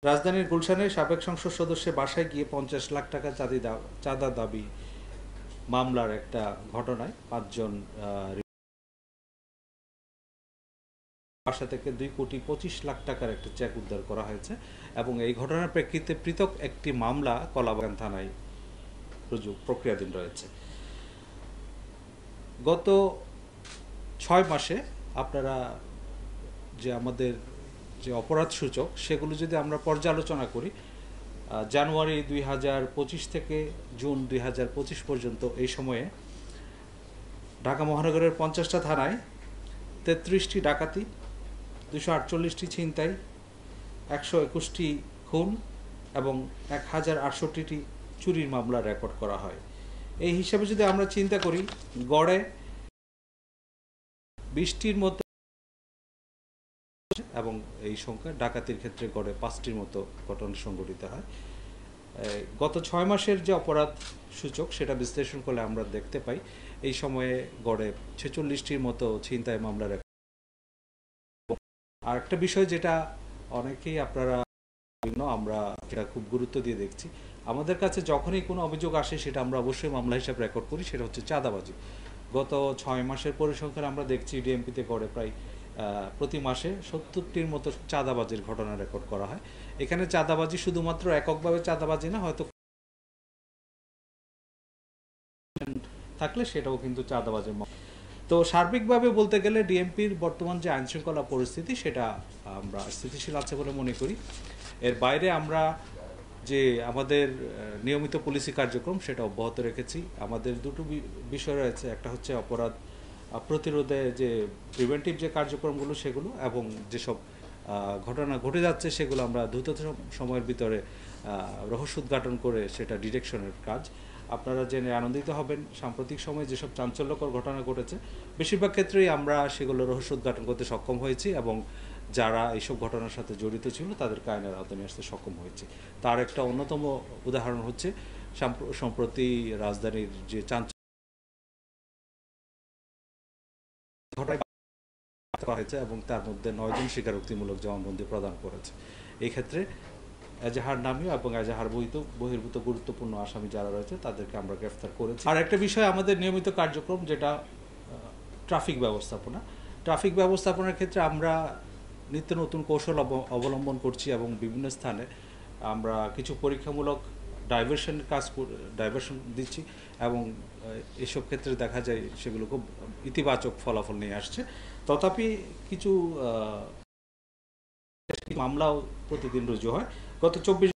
রাজধানীর গুলশানে সাবেক সংসদ সদস্যের বাসায় গিয়ে ৫০ লাখ টাকা চাঁদা দাবি মামলার একটা ঘটনায় ৫ জন বাসা থেকে ২,২৫,০০,০০০ টাকার একটা চেক উদ্ধার করা হয়েছে এবং এই ঘটনার প্রেক্ষিতে পৃথক একটি মামলা কলাবাগান থানায় প্রক্রিয়াধীন রয়েছে। গত ৬ মাসে আপনারা যে আমাদের যে অপরাধ সূচক সেগুলো যদি আমরা পর্যালোচনা করি, জানুয়ারি ২০২৫ থেকে জুন ২০২৫ পর্যন্ত এই সময়ে ঢাকা মহানগরের ৫০টা থানায় ৩৩টি ডাকাতি, ২৪৮টি ছিনতাই, ১২১টি খুন এবং ১,০৬৮টি চুরির মামলা রেকর্ড করা হয়। এই হিসাবে যদি আমরা চিন্তা করি, গড়ে ২০টির মতো এবং এই সংখ্যা ডাকাতির ক্ষেত্রে গড়ে ৫টির মতো ঘটনা সংঘটিত হয়। গত ৬ মাসের যে অপরাধ সূচক সেটা বিশ্লেষণ করলে আমরা দেখতে পাই এই সময়ে গড়ে ৪৬টির মতো ছিনতাই মামলা। আর একটা বিষয় যেটা অনেকেই আপনারা আমরা সেটা খুব গুরুত্ব দিয়ে দেখছি, আমাদের কাছে যখনই কোনো অভিযোগ আসে সেটা আমরা অবশ্যই মামলা হিসাবে রেকর্ড করি, সেটা হচ্ছে চাঁদাবাজি। গত ৬ মাসের পরিসংখ্যান আমরা দেখছি ডিএমপিতে গড়ে প্রায় প্রতি মাসে ৭০টির মতো চাঁদাবাজির ঘটনা রেকর্ড করা হয়। এখানে চাঁদাবাজি শুধুমাত্র এককভাবে চাঁদাবাজি না, হয়তো থাকলে সেটাও কিন্তু চাঁদাবাজির। তো সার্বিকভাবে বলতে গেলে ডিএমপির বর্তমান যে আইনশৃঙ্খলা পরিস্থিতি সেটা আমরা স্থিতিশীল আছে বলে মনে করি। এর বাইরে আমরা যে আমাদের নিয়মিত পুলিশি কার্যক্রম সেটা অব্যাহত রেখেছি। আমাদের দুটো বিষয় রয়েছে, একটা হচ্ছে অপরাধ প্রতিরোধে যে প্রিভেন্টিভ যে কার্যক্রমগুলো সেগুলো, এবং যেসব ঘটনা ঘটে যাচ্ছে সেগুলো আমরা দ্রুত সময়ের ভিতরে রহস্য উদ্ঘাটন করে সেটা ডিটেকশনের কাজ। আপনারা জেনে আনন্দিত হবেন, সাম্প্রতিক সময়ে যেসব চাঞ্চল্যকর ঘটনা ঘটেছে বেশিরভাগ ক্ষেত্রেই আমরা সেগুলো রহস্য উদ্ঘাটন করতে সক্ষম হয়েছি এবং যারা এইসব ঘটনার সাথে জড়িত ছিল তাদেরকে আইনের আওতায় নিয়ে আসতে সক্ষম হয়েছে। তার একটা অন্যতম উদাহরণ হচ্ছে সম্প্রতি রাজধানীর যে করা হয়েছে এবং তার মধ্যে ৯ জন স্বীকারোক্তিমূলক জবানবন্দি প্রদান করেছে। এই ক্ষেত্রে এজাহার নামীয় এবং এজাহার বহির্ভূত গুরুত্বপূর্ণ আসামি যারা রয়েছে তাদেরকে আমরা গ্রেফতার করেছি। আর একটা বিষয় আমাদের নিয়মিত কার্যক্রম যেটা ট্রাফিক ব্যবস্থাপনা। ট্রাফিক ব্যবস্থাপনার ক্ষেত্রে আমরা নিত্য নতুন কৌশল অবলম্বন করছি এবং বিভিন্ন স্থানে আমরা কিছু পরীক্ষামূলক ডাইভারশন দিচ্ছি এবং এসব ক্ষেত্রে দেখা যায় সেগুলো খুব ইতিবাচক ফলাফল নিয়ে আসছে। তথাপি কিছু মামলাও প্রতিদিন রুজু হয়। গত ২৪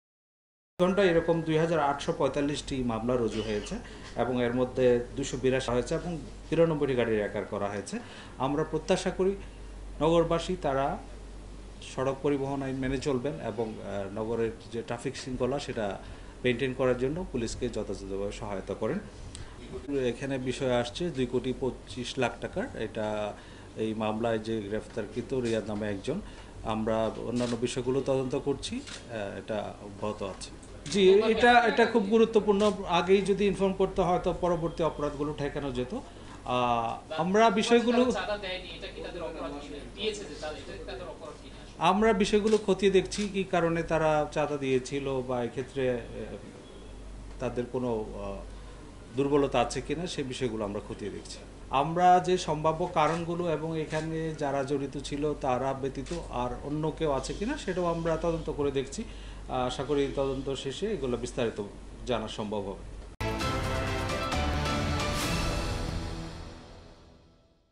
ঘন্টায় এরকম ২,৮৪৫টি মামলা রুজু হয়েছে এবং এর মধ্যে ২৮২ হয়েছে এবং ৯৩টি গাড়ি রেকভার করা হয়েছে। আমরা প্রত্যাশা করি নগরবাসী তারা সড়ক পরিবহন আইন মেনে চলবেন এবং নগরের যে ট্রাফিক শৃঙ্খলা সেটা মেনটেন করার জন্য পুলিশকে যথাযথভাবে সহায়তা করেন। এখানে বিষয় আসছে ২,২৫,০০,০০০ টাকার, এটা এই মামলায় যে গ্রেফতারকৃত রিয়াদ নামে একজন। আমরা অন্যান্য বিষয়গুলো তদন্ত করছি, এটা অব্যাহত আছে। জি, এটা খুব গুরুত্বপূর্ণ। আগেই যদি ইনফর্ম করতে হয় তো পরবর্তী অপরাধগুলো ঠেকানো যেত। আমরা বিষয়গুলো খতিয়ে দেখছি কি কারণে তারা চাঁদা দিয়েছিল বা এক্ষেত্রে তাদের কোনো দুর্বলতা আছে কিনা সেই বিষয়গুলো আমরা খতিয়ে দেখছি। আমরা যে সম্ভাব্য কারণগুলো এবং এখানে যারা জড়িত ছিল তারা ব্যতীত আর অন্য কেউ আছে কিনা সেটাও আমরা তদন্ত করে দেখছি। আশা করি তদন্ত শেষে এগুলো বিস্তারিত জানা সম্ভব হবে।